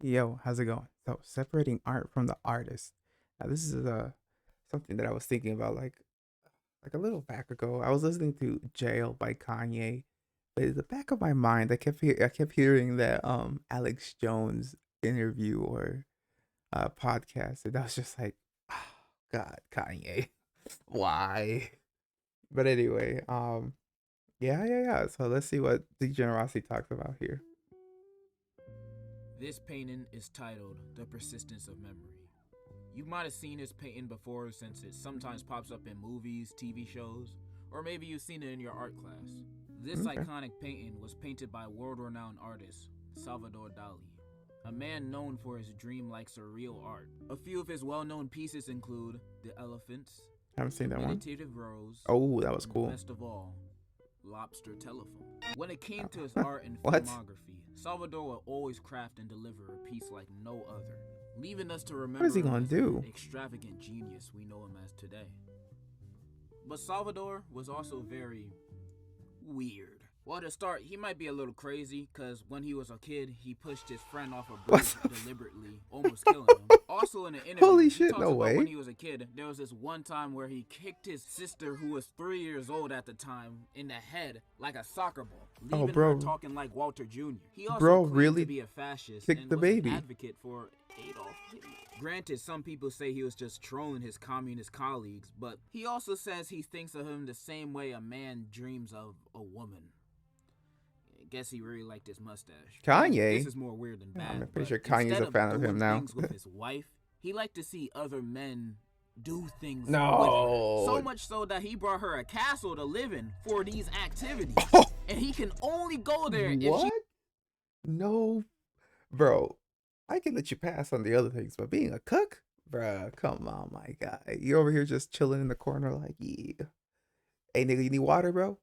Yo, how's it going? So, separating art from the artist. Now, this is something that I was thinking about like a little back ago. I was listening to Jail by Kanye, but in the back of my mind, I kept hearing that Alex Jones interview or podcast, and I was just like, oh, God, Kanye, why? But anyway, yeah. So let's see what degenerosity talks about here. This painting is titled The Persistence of Memory. You might have seen this painting before since it sometimes pops up in movies, TV shows, or maybe you've seen it in your art class. This Okay. iconic painting was painted by world-renowned artist Salvador Dali, a man known for his dreamlike surreal art. A few of his well-known pieces include The Elephants, Haven't The seen that one. Meditative Rose, Oh, that was and cool. best of all, Lobster Telephone. When it came to his Uh, art and what? filmography, Salvador would always craft and deliver a piece like no other, leaving us to What is he remember him gonna as the do? extravagant genius we know him as today. But Salvador was also very weird. Well, to start, he might be a little crazy because when he was a kid, he pushed his friend off a bridge What? deliberately, almost killing him. Also, in an interview, Holy he shit! talks No about when way. he was a kid, there was this one time where he kicked his sister, who was 3 years old at the time, in the head like a soccer ball, Oh, leaving her bro, talking like Walter Jr. He also bro, claimed to really be a fascist kicked and the was an baby. advocate for Adolf Hitler. Granted, some people say he was just trolling his communist colleagues, but he also says he thinks of him the same way a man dreams of a woman. I guess he really liked his mustache. Granted, this Kanye. is more weird than Yeah, I'm bad, pretty but sure Kanye's instead a of fan of him doing now. things with his wife, he liked to see other men do things with her. No. So much so that he brought her a castle to live in for these activities. Oh, And he can only go there if she what? No, bro. I can let you pass on the other things, but being a cook, bruh, come on, my guy. You over here just chilling in the corner, like, yeah. Hey, nigga, you need water, bro?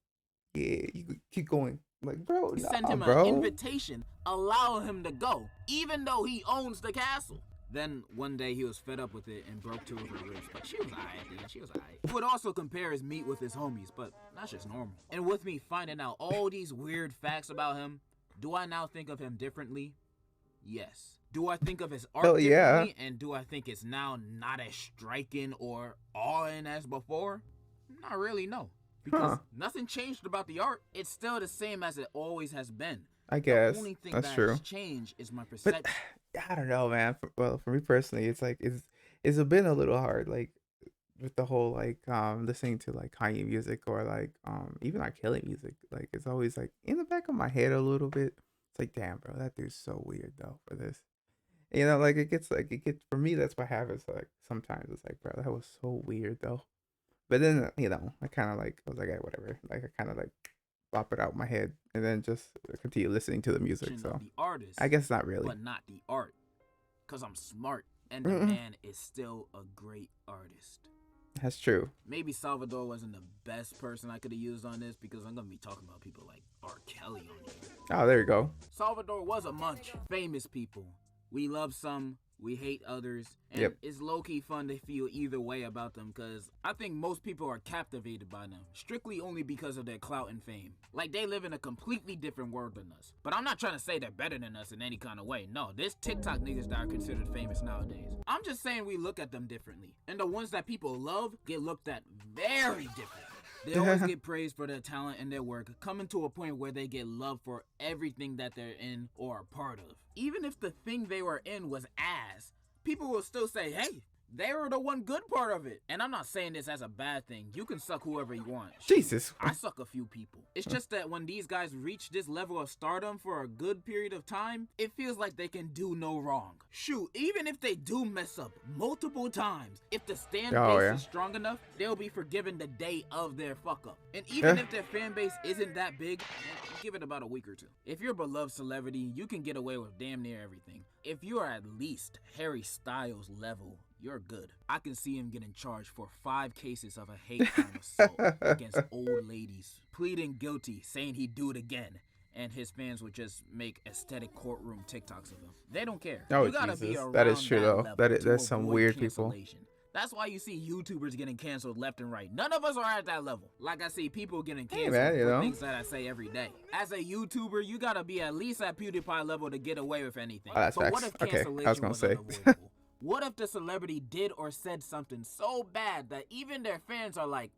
Yeah, you could keep going. Like, bro, send nah, him an bro. invitation, allow him to go, even though he owns the castle. Then one day he was fed up with it and broke two of her ribs, but she was alright at the end. She was alright. He would also compare his meat with his homies, but that's just normal. And with me finding out all these weird facts about him, do I now think of him differently? Yes. Do I think of his art Hell yeah. differently, and do I think it's now not as striking or awing as before? Not really, no. Because Huh. nothing changed about the art. It's still the same as it always has been. I The guess only thing that's that has true. changed is my But perception. I don't know, man. Well, for me personally, it's like it's been a little hard, like with the whole like listening to like Kanye music or like even R. Kelly music. Like it's always like in the back of my head a little bit. It's like, damn, bro, that dude's so weird though for this. Like it gets for me. That's what happens. Like sometimes it's like, bro, that was so weird though. But then I kind of like I was like, hey, whatever. Like I kind of like pop it out my head and then just continue listening to the music. Of So the artist, I guess not really. but not the art. Because I'm smart, and the Mm-mm. man is still a great artist. That's true. Maybe Salvador wasn't the best person I could have used on this because I'm going to be talking about people like R. Kelly on here. Oh, there you go. Salvador was among famous people. We love some, we hate others, and Yep. it's low-key fun to feel either way about them because I think most people are captivated by them, strictly only because of their clout and fame. Like they live in a completely different world than us. But I'm not trying to say they're better than us in any kind of way. No, there's TikTok niggas that are considered famous nowadays. I'm just saying we look at them differently. And the ones that people love get looked at very differently. They always get praised for their talent and their work, coming to a point where they get love for everything that they're in or a part of. Even if the thing they were in was ass, people will still say, hey, they were the one good part of it. And I'm not saying this as a bad thing. You can suck whoever you want. Shoot, Jesus. I suck a few people. It's just that when these guys reach this level of stardom for a good period of time, it feels like they can do no wrong. Shoot, even if they do mess up multiple times, if the fan Oh base yeah. is strong enough, they'll be forgiven the day of their fuck up. And even if their fan base isn't that big, give it about a week or two. If you're a beloved celebrity, you can get away with damn near everything. If you are at least Harry Styles level, you're good. I can see him getting charged for 5 cases of a hate crime assault against old ladies, pleading guilty, saying he'd do it again, and his fans would just make aesthetic courtroom TikToks of him. They don't care. Oh You gotta be Jesus. around That is true that though. level to That's some avoid weird people. cancellation. That's why you see YouTubers getting canceled left and right. None of us are at that level. Like I see people getting Hey canceled man, you for know. things that I say every day. As a YouTuber, you gotta be at least at PewDiePie level to get away with anything. Oh, that's But what facts. if Okay, I was cancellation gonna was say. unavoidable? What if the celebrity did or said something so bad that even their fans are like,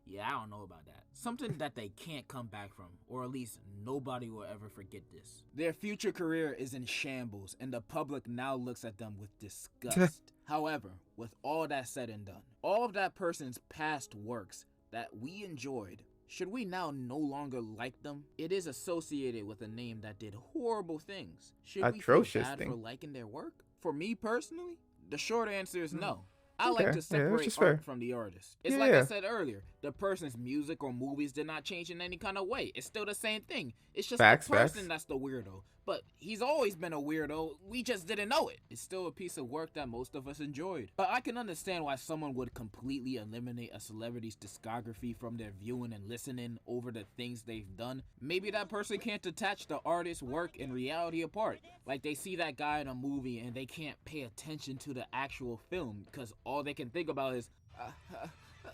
yeah, I don't know about that. Something that they can't come back from, or at least nobody will ever forget this. Their future career is in shambles, and the public now looks at them with disgust. However, with all that said and done, all of that person's past works that we enjoyed, should we now no longer like them? It is associated with a name that did horrible things. Should we feel Atrocious bad for thing. liking their work? For me personally, the short answer is no. I like Okay, to yeah, that's separate just art fair. from the artist. It's Yeah, like I yeah. said earlier, the person's music or movies did not change in any kind of way. It's still the same thing. It's just the Facts, person facts. that's the weirdo. But he's always been a weirdo. We just didn't know it. It's still a piece of work that most of us enjoyed. But I can understand why someone would completely eliminate a celebrity's discography from their viewing and listening over the things they've done. Maybe that person can't detach the artist's work and reality apart. Like they see that guy in a movie and they can't pay attention to the actual film because all they can think about is,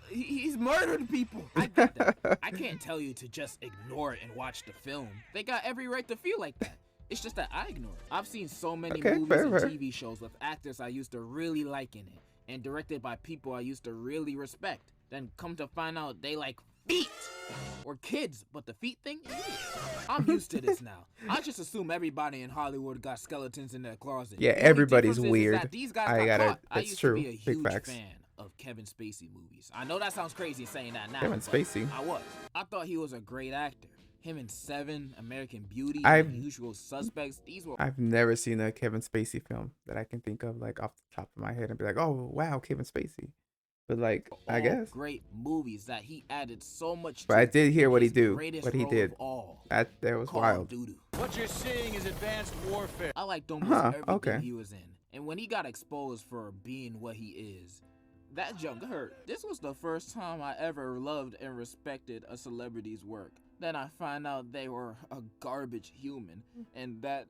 he's murdered people. I get that. I can't tell you to just ignore it and watch the film. They got every right to feel like that. It's just that I ignore it. I've seen so many Okay, movies fair, and fair. TV shows with actors I used to really like in it and directed by people I used to really respect. Then come to find out they like feet or kids, but the feet thing, yeah. I'm used to this now. I just assume everybody in Hollywood got skeletons in their closet. Yeah, The only everybody's difference is weird. that these guys I got gotta. caught. I That's used to be true. a Big huge facts. fan of Kevin Spacey movies. I know that sounds crazy saying that now. Kevin but Spacey. I was. I thought he was a great actor. Him in Seven, American Beauty, I've The Usual Suspects. These were I've never seen a Kevin Spacey film that I can think of like off the top of my head and be like, oh wow, Kevin Spacey. But like, I all guess. great movies that he added so much But to I did hear in what he his do. greatest What he role did. of all. That was Call wild. of Duty. What you're seeing is advanced warfare. I liked almost Huh, everything okay. he was in. And when he got exposed for being what he is, that junk hurt. This was the first time I ever loved and respected a celebrity's work. Then I find out they were a garbage human, and that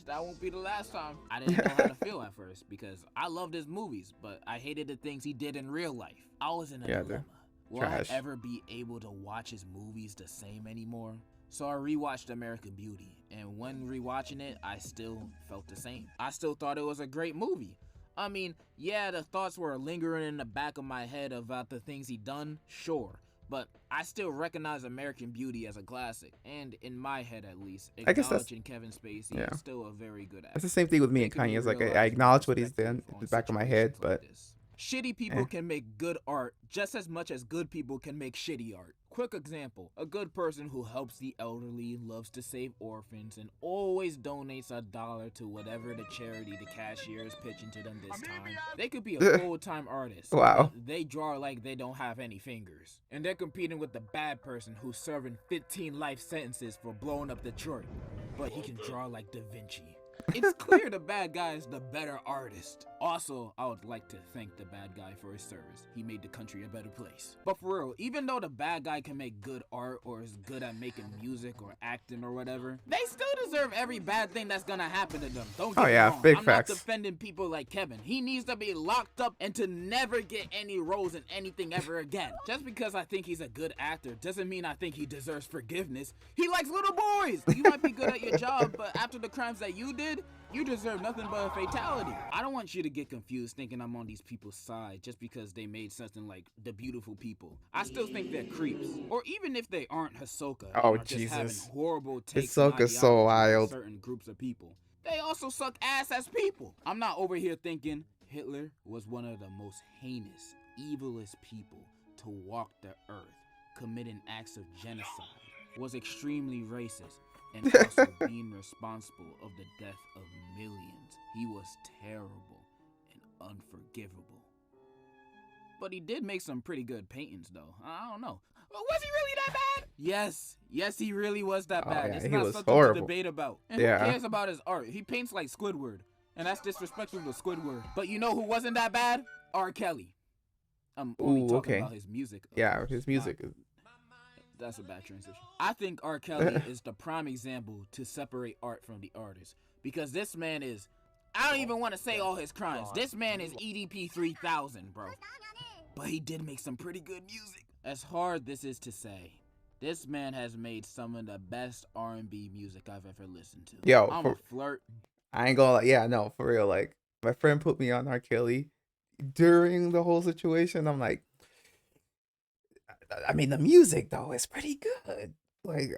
won't be the last time. I didn't know how to feel at first because I loved his movies, but I hated the things he did in real life. I was in a Yeah, dilemma. Will trash. I ever be able to watch his movies the same anymore? So I rewatched American Beauty, and when rewatching it, I still felt the same. I still thought it was a great movie. I mean, yeah, the thoughts were lingering in the back of my head about the things he'd done, sure. But I still recognize American Beauty as a classic, and in my head at least, I guess that's acknowledging Kevin Spacey yeah. is still a very good actor. That's the same thing with me and Making me Kanye. It's like I realize my acknowledge what he's done perspective in the on back of my head, situations like but this. Shitty people eh. can make good art just as much as good people can make shitty art. Quick example, a good person who helps the elderly, loves to save orphans, and always donates $1 to whatever the charity the cashier is pitching to them this time. They could be a full-time artist, Wow. but they draw like they don't have any fingers. And they're competing with the bad person who's serving 15 life sentences for blowing up Detroit, but he can draw like Da Vinci. It's clear the bad guy is the better artist. Also, I would like to thank the bad guy for his service. He made the country a better place. But for real, even though the bad guy can make good art or is good at making music or acting or whatever, they still deserve every bad thing that's gonna happen to them. Don't get Oh me yeah, wrong. big I'm facts. not defending people like Kevin. He needs to be locked up and to never get any roles in anything ever again. Just because I think he's a good actor doesn't mean I think he deserves forgiveness. He likes little boys. You might be good at your job, but after the crimes that you did, you deserve nothing but a fatality. I don't want you to get confused thinking I'm on these people's side just because they made something like The Beautiful People. I still think they're creeps. Or even if they aren't Hisoka Oh, and are just having Jesus. horrible takes on Hisoka's so ideologies of wild. certain groups of people. They also suck ass as people. I'm not over here thinking Hitler was one of the most heinous, evilest people to walk the earth, committing acts of genocide, was extremely racist, and also being responsible of the death of millions. He was terrible and unforgivable. But he did make some pretty good paintings, though. I don't know. Was he really that bad? Yes, he really was that Oh, bad. yeah, It's he not was something horrible. to debate about. And Yeah. who cares about his art? He paints like Squidward, and that's disrespectful to Squidward. But you know who wasn't that bad? R. Kelly. I'm only Ooh, talking okay. about his music. Yeah, his music is. That's a bad transition. I think R. Kelly is the prime example to separate art from the artist, because this man is I don't even want to say all his crimes. This man is EDP 3000, bro. But he did make some pretty good music. As hard this is to say, this man has made some of the best R&B music I've ever listened to. Yo, I'm a flirt. I ain't gonna lie. Yeah, no, for real. Like, my friend put me on R. Kelly during the whole situation. I'm like, I mean, the music though is pretty good. Like,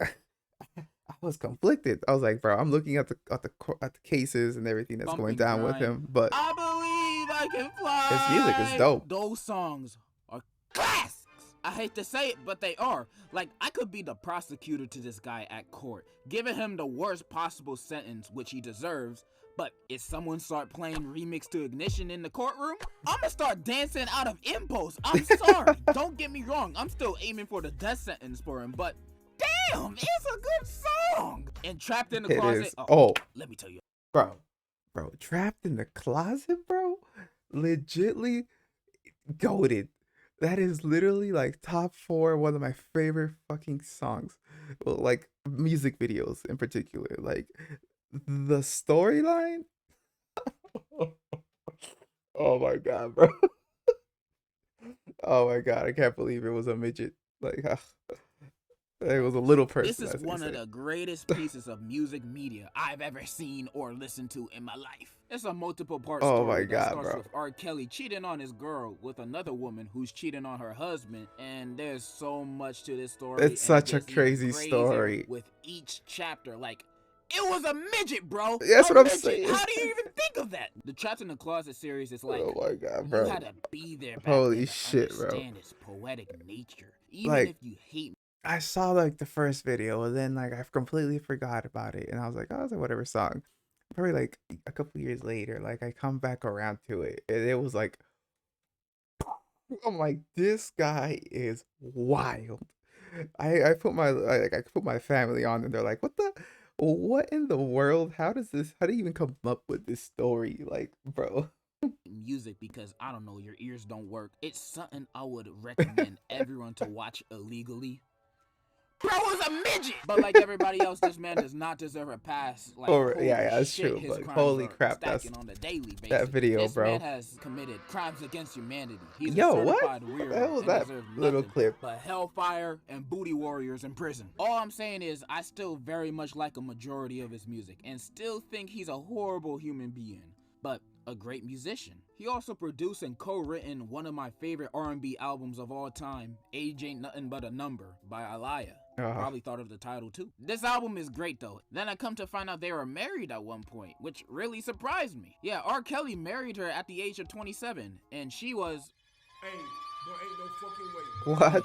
I was conflicted. I was like, bro, I'm looking at the cases and everything that's going down with him, but I believe I can fly. his music is dope. Those songs are classics. I hate to say it, but they are. Like, I could be the prosecutor to this guy at court, giving him the worst possible sentence, which he deserves. But if someone start playing Remix to Ignition in the courtroom, I'm gonna start dancing out of impulse. I'm sorry. Don't get me wrong. I'm still aiming for the death sentence for him, but damn, it's a good song. And Trapped in the Closet. Is. Oh, let me tell you. Bro, Trapped in the Closet, bro? Legitly goated. That is literally like top 4, one of my favorite fucking songs. Well, like music videos in particular. Like the storyline. Oh my god, bro. Oh my god, I can't believe it was a midget. Like it was a little person. This is one of the greatest pieces of music media I've ever seen or listened to in my life. It's a multiple part story that starts with R. Kelly cheating on his girl with another woman who's cheating on her husband, and there's so much to this story. It's such a crazy story. With each chapter, like, it was a midget, bro. That's what I'm saying. How do you even think of that? The Trapped in the Closet series is like, oh my god, bro. You had to be there back Holy then to shit, bro. understand its poetic nature. Even like, if you hate. I saw like the first video and then like I completely forgot about it, and I was like, oh, it's like whatever song. Probably like a couple years later, like I come back around to it, and it was like, I'm like, this guy is wild. I put my family on, and they're like, what in the world? How do you even come up with this story? Like, bro. Music, because I don't know, your ears don't work. It's something I would recommend everyone to watch illegally. Bro was a midget! But like everybody else, this man does not deserve a pass. Like, yeah, that's true. But holy crap, that's on the daily basis. That video, this bro. Man has committed crimes against humanity. He's Yo, a certified what? weirdo. What the hell was that little clip? But hellfire and booty warriors in prison. All I'm saying is, I still very much like a majority of his music, and still think he's a horrible human being, but a great musician. He also produced and co-written one of my favorite R&B albums of all time, Age Ain't Nothing But a Number by Aliyah. Probably thought of the title too. This album is great though. Then I come to find out they were married at one point, which really surprised me. Yeah, R. Kelly married her at the age of 27, and she was... Hey, boy, ain't no fucking way. What?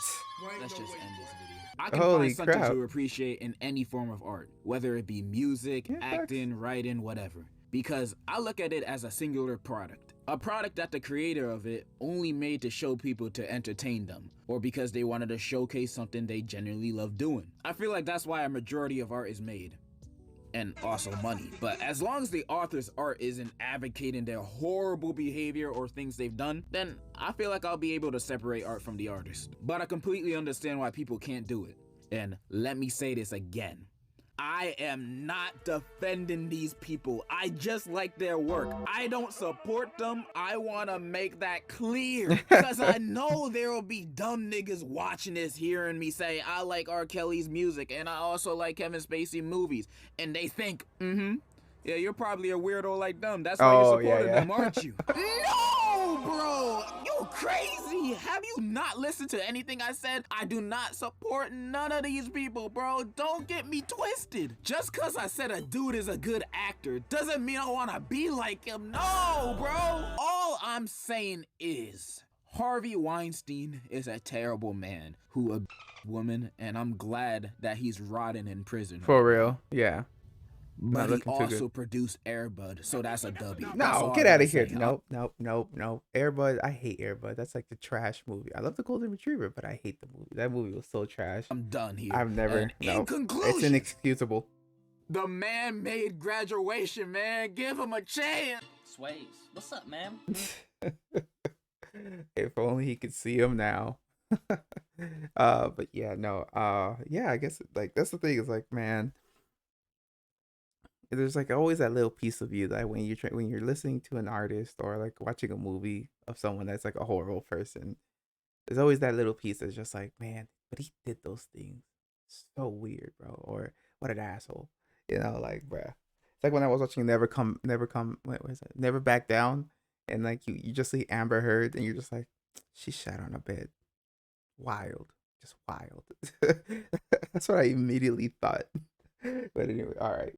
Let's just end this video. I can Holy find something crap. to appreciate in any form of art, whether it be music, acting, writing, whatever. Because I look at it as a singular product. A product that the creator of it only made to show people to entertain them, or because they wanted to showcase something they genuinely love doing. I feel like that's why a majority of art is made. And also money. But as long as the author's art isn't advocating their horrible behavior or things they've done, then I feel like I'll be able to separate art from the artist. But I completely understand why people can't do it. And let me say this again. I am not defending these people. I just like their work. I don't support them. I want to make that clear. Because I know there will be dumb niggas watching this, hearing me say, I like R. Kelly's music, and I also like Kevin Spacey movies. And they think, yeah, you're probably a weirdo like them. That's why you're supporting them, aren't you? No, bro! You crazy! Have you not listened to anything I said? I do not support none of these people, bro. Don't get me twisted. Just cause I said a dude is a good actor doesn't mean I wanna be like him. No, bro! All I'm saying is, Harvey Weinstein is a terrible man who a woman, and I'm glad that he's rotting in prison. For real, yeah. But he also produced Air Bud, so that's a W. No, get out of here. Nope. Air Bud, I hate Air Bud. That's like the trash movie. I love the Golden Retriever, but I hate the movie. That movie was so trash. I'm done here. I've never. In conclusion, it's inexcusable. The man made Graduation, man. Give him a chance. Sways, what's up, man? If only he could see him now. But yeah, no. Yeah, I guess like that's the thing. Is like, man. there's like always that little piece of you that when you're listening to an artist or like watching a movie of someone that's like a horrible person, there's always that little piece that's just like, man, but he did those things. So weird, bro. Or what an asshole. Like, bruh. It's like when I was watching what was it? Never Back Down. And like you just see Amber Heard and you're just like, she shat on a bed. Wild. Just wild. That's what I immediately thought. But anyway, all right.